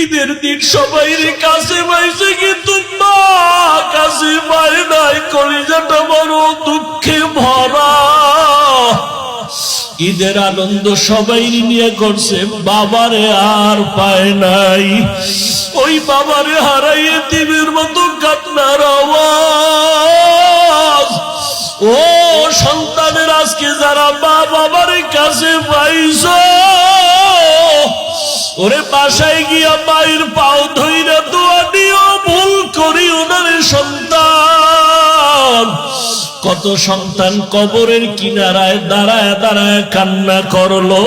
ঈদের দিন সবাই কাছে পাইছে, কিন্তু মা কাছে পায় নাই। কলিজাটা বড় দুঃখে ভরা। ঈদের আনন্দ সবাই নিয়ে করছে, বাবারে আর পায় নাই। ওই বাবারে হারাইয়ে দিনের মতো কান্নার আওয়াজ। ও সন্তানের আজকে যারা মা বাবার কাছে পাইছ, ওরে বাসায় গিয়া মায়ের পাও ধইরা দোয়া দিও, ভুল করি ওনারে সন্তান। কত সন্তান কবরের কিনারায় দাঁড়ায় দাঁড়ায় কান্না করলো,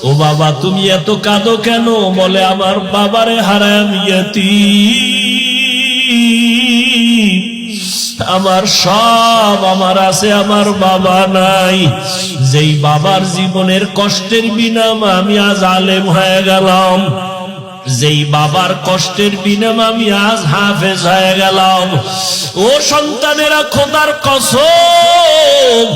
ও বাবা তুমি এত কাঁদো কেন? বলে আমার বাবারে হারায় আমি ইয়াতীম, আমার সব আমার আছে, আমার বাবা নাই। যেই বাবার জীবনের কষ্টের বিনামে আমি আজ আলেম হয়ে গেলাম, যেই বাবার কষ্টের বিনামে আমি আজ হাফেজ হয়ে গেলাম। ও সন্তানেরা, খোদার কসম,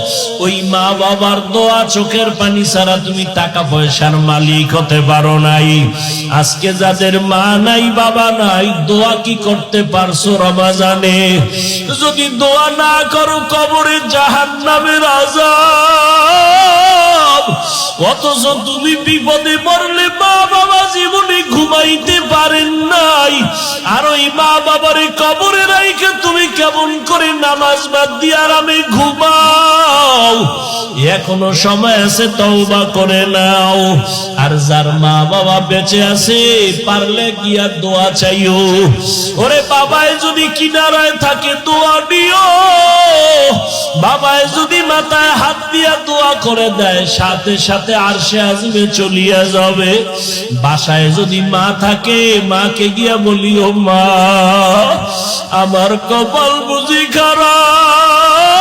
ওই মা বাবার দোয়া চোখের পানি ছাড়া তুমি টাকা পয়সার মালিক হতে পারো নাই। আজকে যাদের মা নাই বাবা নাই, দোয়া কি করতে পারছো রমজানে? যদি দোয়া না করো কবরে জাহান্নামের আযাব। অথচ তুমি বিপদে পড়লে মা বাবা জীবনে ঘুমাইতে পারেন নাই, আর ওই মা বাবারে কবরে রাইখে তুমি কেমন করে নামাজ বাদ দিয়ে আরামে ঘুমাও? এখনো সময় আছে, তওবা করে নাও। আর যার মা বাবা বেঁচে আছে, পারলে গিয়া দোয়া চাইও। ওরে বাবায় যদি কিনারায় থাকে দোয়া দিও। বাবায় যদি মাথায় হাত দিয়া দোয়া করে দেয়, সাথে সাথে আরশে আজিমে চলিয়া যাবে। বাসায় যদি মা থাকে, মাকে গিয়া বলিও, মা আমার কপাল বুঝি খারাপ,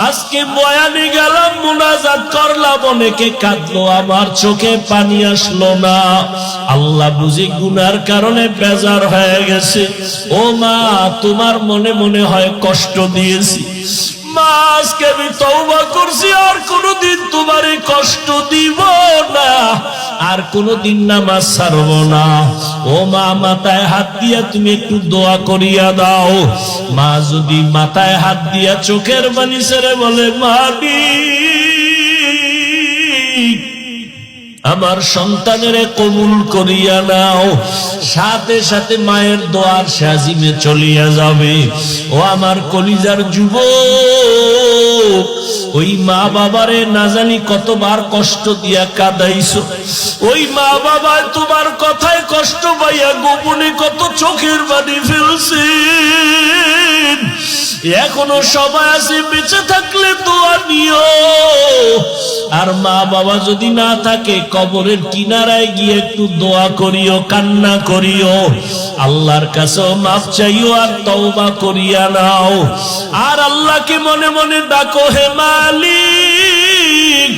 আজকে বয়ানে গেলাম, মুনাজাত করলাম, অনেকে কাঁদলো, আমার চোখে পানি আসলো না। আল্লাহ বুঝি গুনার কারণে বেজার হয়ে গেছে। ও মা, তোমার মনে মনে হয় কষ্ট দিয়েছি। মা, আজকে আমি তওবা করছি, আর কোনদিন তোমারে কষ্ট দিব না, আর কোনদিন নামাজ ছাড়ব না। ও মা, মাথায় হাত দিয়া তুমি একটু দোয়া করিয়া দাও। মা যদি মাথায় হাত দিয়া চোখের পানি ছেড়ে বলে, মালিক আমার সন্তানের কবুল করিয়া নাও, সাথে সাথে মায়ের দোয়ার সাজিমে চলিয়া যাবে। ও আমার কলিজার যুবক, ওই মা বাবারে না জানি কতবার কষ্ট দিয়া কাঁদাইছো। ওই মা বাবা তোমার কথায় কষ্ট পাইয়া গোপনে কত চোখের পানি ফেলছে। এখনো সময় আছে, বেঁচে থাকলে দোয়া নিও। আর মা বাবা যদি না থাকে, কবরের কিনারায় গিয়ে একটু দোয়া করিও, কান্না করিও, আল্লাহর কাছে মাফ চাইও, আর তওবা করিয়া নাও। আর আল্লাহকে মনে মনে ডাকো, হে মালিক,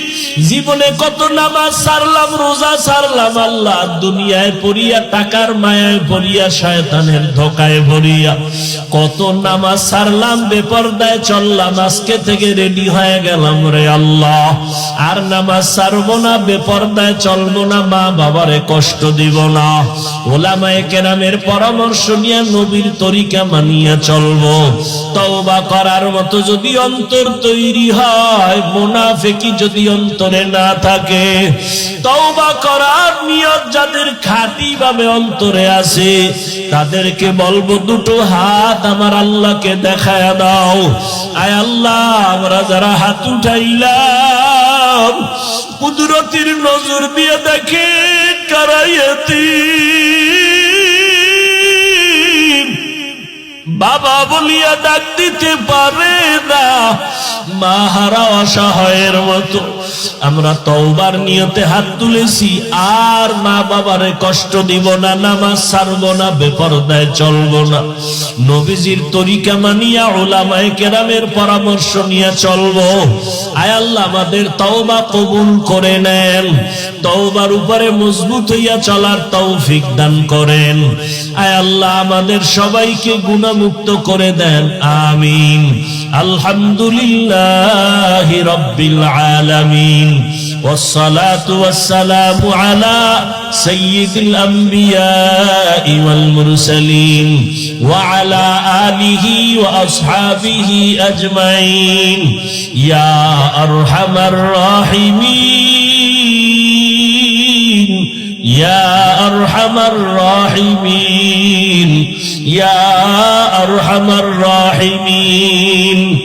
জীবনে কত নামাজ ছাড়লাম, রোজা ছাড়লাম, আল্লাহ দুনিয়ায় পড়িয়া, টাকার মায়ায় পড়িয়া, শয়তানের ধোকায় পড়িয়া কত নামাজ ছাড়লাম, বেপরদায় চললাম, আজকে থেকে রেডি হয়ে গেলাম রে আল্লাহ, আর নামাজ ছাড়বো না, বেপরদায় চলবো না, মা বাবারে কষ্ট দিব না। ওলামায়ে কেরামের পরামর্শ নিয়ে নবীর তরিকা মানিয়া চলবো। তওবা করার মতো যদি অন্তর তৈরি হয়, মুনাফিকি যদি অন্তরে না থাকে, তওবা করার নিয়ত যাদের খাঁটি ভাবে অন্তরে আছে, তাদেরকে বলবো, দুটো হাত আমার আল্লাহকে দেখায়া দাও। আয় আল্লাহ, আমরা যারা হাত উঠাইলাম, কুদরতির নজর দিয়ে দেখে কারাইয়াতি বাবা বলিয়া ডাক দিতে পারে না, মা হারা অসহায়ের মতো। আমরা তওবার নিয়তে হাত তুলেছি, আর মা বাবারে কষ্ট দিব না, নামাজ ছাড়বো না, বেপরদায় চলবো না, নবীজির তরিকা মানিয়া, উলামায়ে কেরামের পরামর্শ নিয়ে চলবো। আয় আল্লাহ, আমাদের তওবা কবুল করে নেন, তওবার উপরে মজবুত হইয়া চলার তৌফিক দান করেন। আয় আল্লাহ, আমাদের সবাইকে গুনাহমুক্ত করে দেন, আমিন। আলহামদুলিল্লাহি রাব্বিল আলামিন। والصلاة والسلام على سيد الأنبياء والمرسلين وعلى آله وأصحابه أجمعين يا أرحم الراحمين يا أرحم الراحمين يا أرحم الراحمين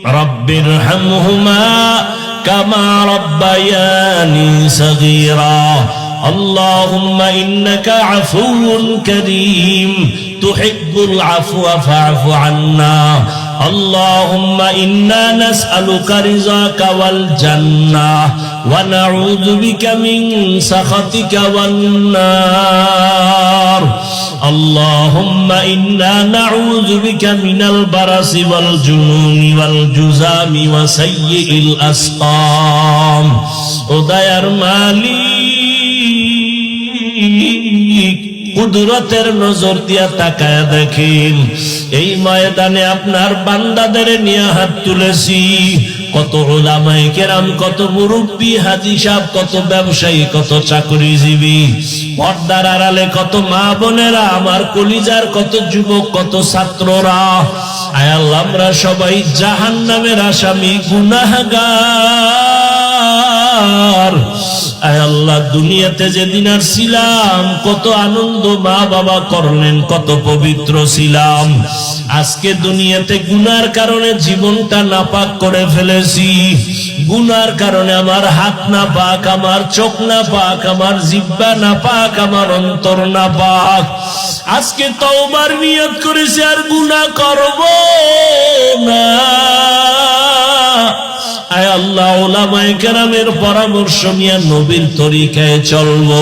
رب ارحمهما كما ربياني صغيرا اللهم إنك عفو كريم تحب العفو فاعف عنا اللهم إنا نسألك رضاك والجنة ونعوذ بك من سخطك والنار اللهم إنا نعوذ بك من البرص والجنون والجذام وسيء الأسقام উদয়ার মালিক কুদরতের নজর দিয়া তাকায় দেখেন এই ময়দানে আপনার বান্দাদের নিয়ে হাত তুলেছি কত উলামায়ে কেরাম কত মুরব্বি হাজী সাহেব কত ব্যবসায়ী কত চাকরিজীবী পর্দার আড়ালে কত মা বোনেরা আমার কলিজার কত যুবক কত ছাত্ররা আয় আল্লাহ আমরা সবাই জাহান্নামের আসামি গুনাহগার আয় আল্লাহ দুনিয়াতে যেদিন আসছিলাম কত আনন্দ মা বাবা করলেন কত পবিত্র ছিলাম আজকে দুনিয়াতে গুনার কারণে জীবনটা নাপাক করে ফেলেছি গুনার কারণে আমার হাত নাপাক আমার চোখ নাপাক আমার জিহ্বা নাপাক আমার অন্তর নাপাক আজকে তওবার নিয়ত করেছি আর গুনাহ করব না আয় আল্লাহ উলামায়ে কেরামের পরামর্শ নিয়ে নবীর তরিকায় চলবো